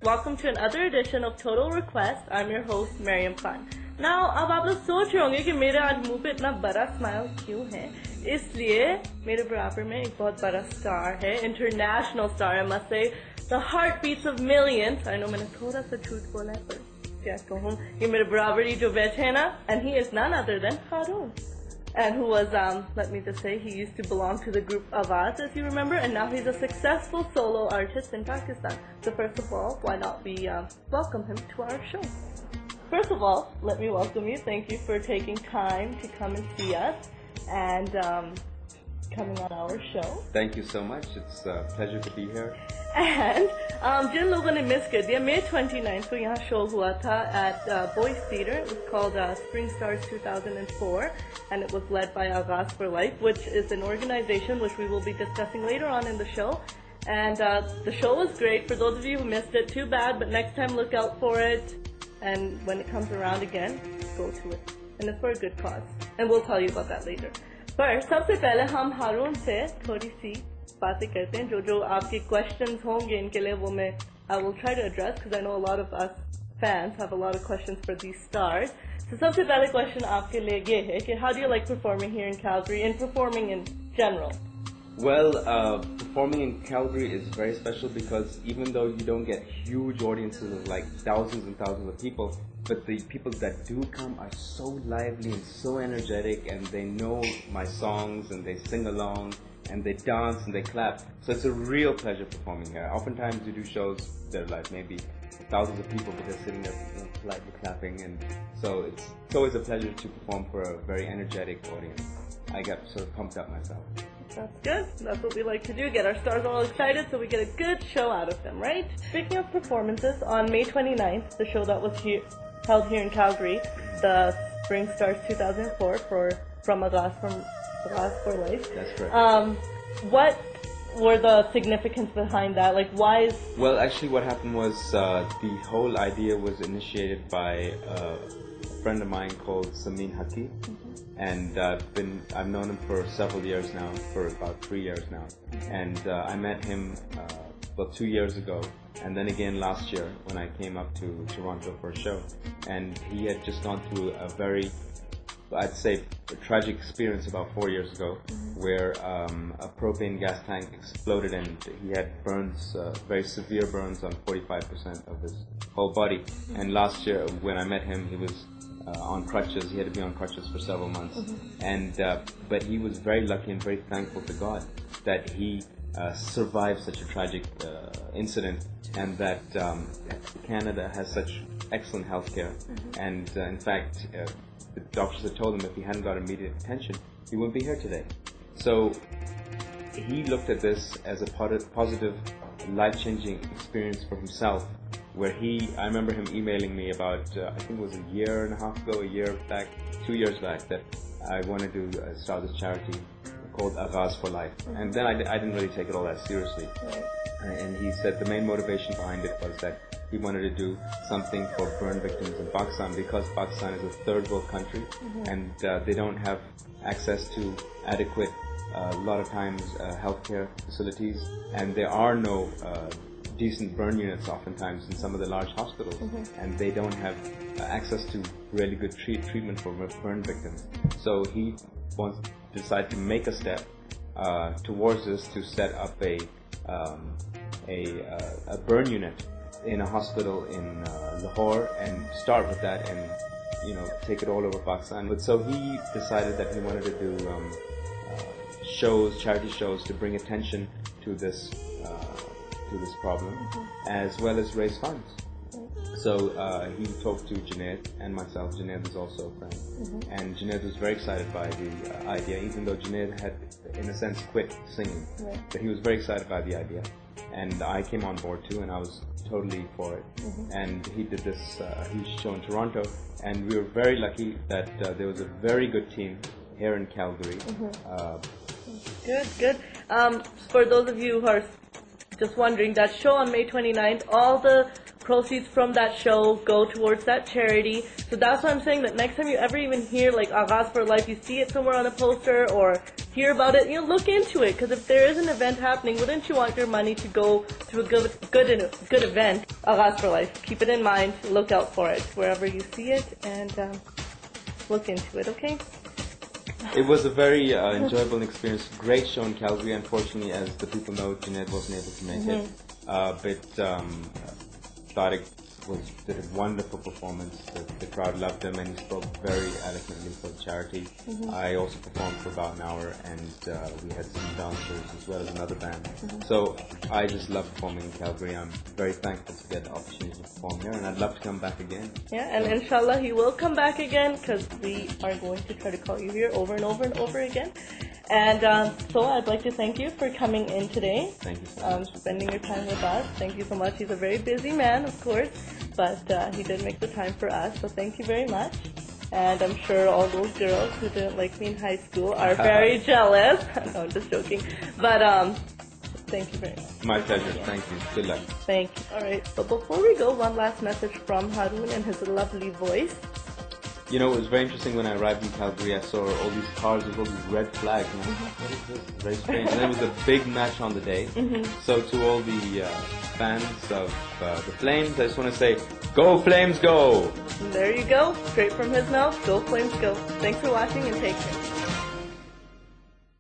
Welcome to another edition of Total Request. I'm your host, Mariam Khan. Now, अब आप लोग सोच रहे होंगे कि मेरे आज मुंह पे इतना बड़ा स्माइल क्यों है? इसलिए मेरे बराबर में एक बहुत बड़ा स्टार है, international star, I must say, the heartbeats of millions. I know मैंने थोड़ा सा झूठ बोला है, पर क्या कहूँ कि मेरे बराबर ही जो बैठे हैं ना, and he is none other than Haroon. And who was, let me just say, he used to belong to the group Aagaz, as you remember, and now he's a successful solo artist in Pakistan. So first of all, why not we welcome him to our show? First of all, let me welcome you. Thank you for taking time to come and see us and coming on our show. Thank you so much. It's a pleasure to be here. And जिन लोगों ने miss कर दिया, May 29th को यहाँ show हुआ था at Boys Theatre. It was called Spring Stars 2004, and it was led by Aagaz4Life, which is an organization which we will be discussing later on in the show. And the show was great. For those of you who missed it, too bad, but next time look out for it. And when it comes around again, go to it. And it's for a good cause. And we'll tell you about that later. But सबसे पहले हम हारून से थोड़ी सी बातें करते हैं. जो आपके questions होंगे इनके लिए वो मैं I will try to address because I know a lot of us fans have a lot of questions for these stars. So सबसे पहले question आपके लिए ये है कि how do you like performing here in Calgary and performing in general? Well, performing in Calgary is very special because even though you don't get huge audiences of like thousands and thousands of people, but the people that do come are so lively and so energetic, and they know my songs and they sing along and they dance and they clap. So it's a real pleasure performing here. Oftentimes you do shows that are like maybe thousands of people, but they're sitting there politely clapping, and so it's always a pleasure to perform for a very energetic audience. I get sort of pumped up myself. That's good. That's what we like to do, get our stars all excited so we get a good show out of them, right? Speaking of performances, on May 29th, the show that was held here in Calgary, the Spring Stars 2004 from Aagaz4Life. That's correct. What were the significance behind that? Like, why is... Well, actually what happened was the whole idea was initiated by a friend of mine called Samin Haki. And I've known him for several years now, for about 3 years now. And I met him about 2 years ago, and then again last year when I came up to Toronto for a show. And he had just gone through a very, I'd say, a tragic experience about 4 years ago, where a propane gas tank exploded and he had burns, very severe burns on 45% of his whole body. And last year when I met him, he was on crutches. He had to be on crutches for several months, and but he was very lucky and very thankful to God that he survived such a tragic incident, and that Canada has such excellent healthcare. And in fact, the doctors had told him if he hadn't got immediate attention, he wouldn't be here today. So he looked at this as a positive, life-changing experience for himself, where I remember him emailing me about, I think it was a year and a half ago, 2 years back, that I wanted to start this charity called Aagaz4Life. And then I didn't really take it all that seriously. And he said the main motivation behind it was that he wanted to do something for burn victims in Pakistan, because Pakistan is a third world country, and they don't have access to adequate, a lot of times, healthcare facilities, and there are no decent burn units oftentimes in some of the large hospitals, and they don't have access to really good treatment for burn victims. So he decided to make a step towards this, to set up a burn unit in a hospital in Lahore, and start with that, and take it all over Pakistan. But so he decided that he wanted to do charity shows, to bring attention to this problem, as well as raise funds. So he talked to Junaid and myself. Junaid is also a friend, and Junaid was very excited by the idea, even though Junaid had, in a sense, quit singing. But he was very excited by the idea, and I came on board too, and I was totally for it. And he did this huge show in Toronto, and we were very lucky that there was a very good team here in Calgary. Good. For those of you who are just wondering, that show on May 29th, all the proceeds from that show go towards that charity. So that's why I'm saying that next time you ever even hear like Aagaz for Life, you see it somewhere on a poster or hear about it, look into it. Because if there is an event happening, wouldn't you want your money to go to a good event? Aagaz for Life. Keep it in mind. Look out for it wherever you see it, and look into it. Okay. It was a very enjoyable experience. Great show in Calgary. Unfortunately, as the people know, Jeanette wasn't able to make it. But Tariq did a wonderful performance. The crowd loved him, and he spoke very eloquently for the charity. I also performed for about an hour, and we had some dancers as well as another band. So I just love performing in Calgary. I'm very thankful to get the opportunity to perform here, and I'd love to come back again. Yeah, and inshallah he will come back again, because we are going to try to call you here over and over and over again. And so I'd like to thank you for coming in today. Thank you so much. Spending your time with us. Thank you so much. He's a very busy man, of course, but he did make the time for us, so thank you very much. And I'm sure all those girls who didn't like me in high school are very jealous. No, I'm just joking. But thank you very much. My pleasure. Thank you. Good luck. Thank you. All right. But before we go, one last message from Haroon in his lovely voice. You know, it was very interesting when I arrived in Calgary. I saw all these cars with all these red flags. And I was like, what is this? Very strange. And then it was a big match on the day. So to all the fans of the Flames, I just want to say, go Flames, go! There you go. Straight from his mouth, go Flames, go. Thanks for watching and take care.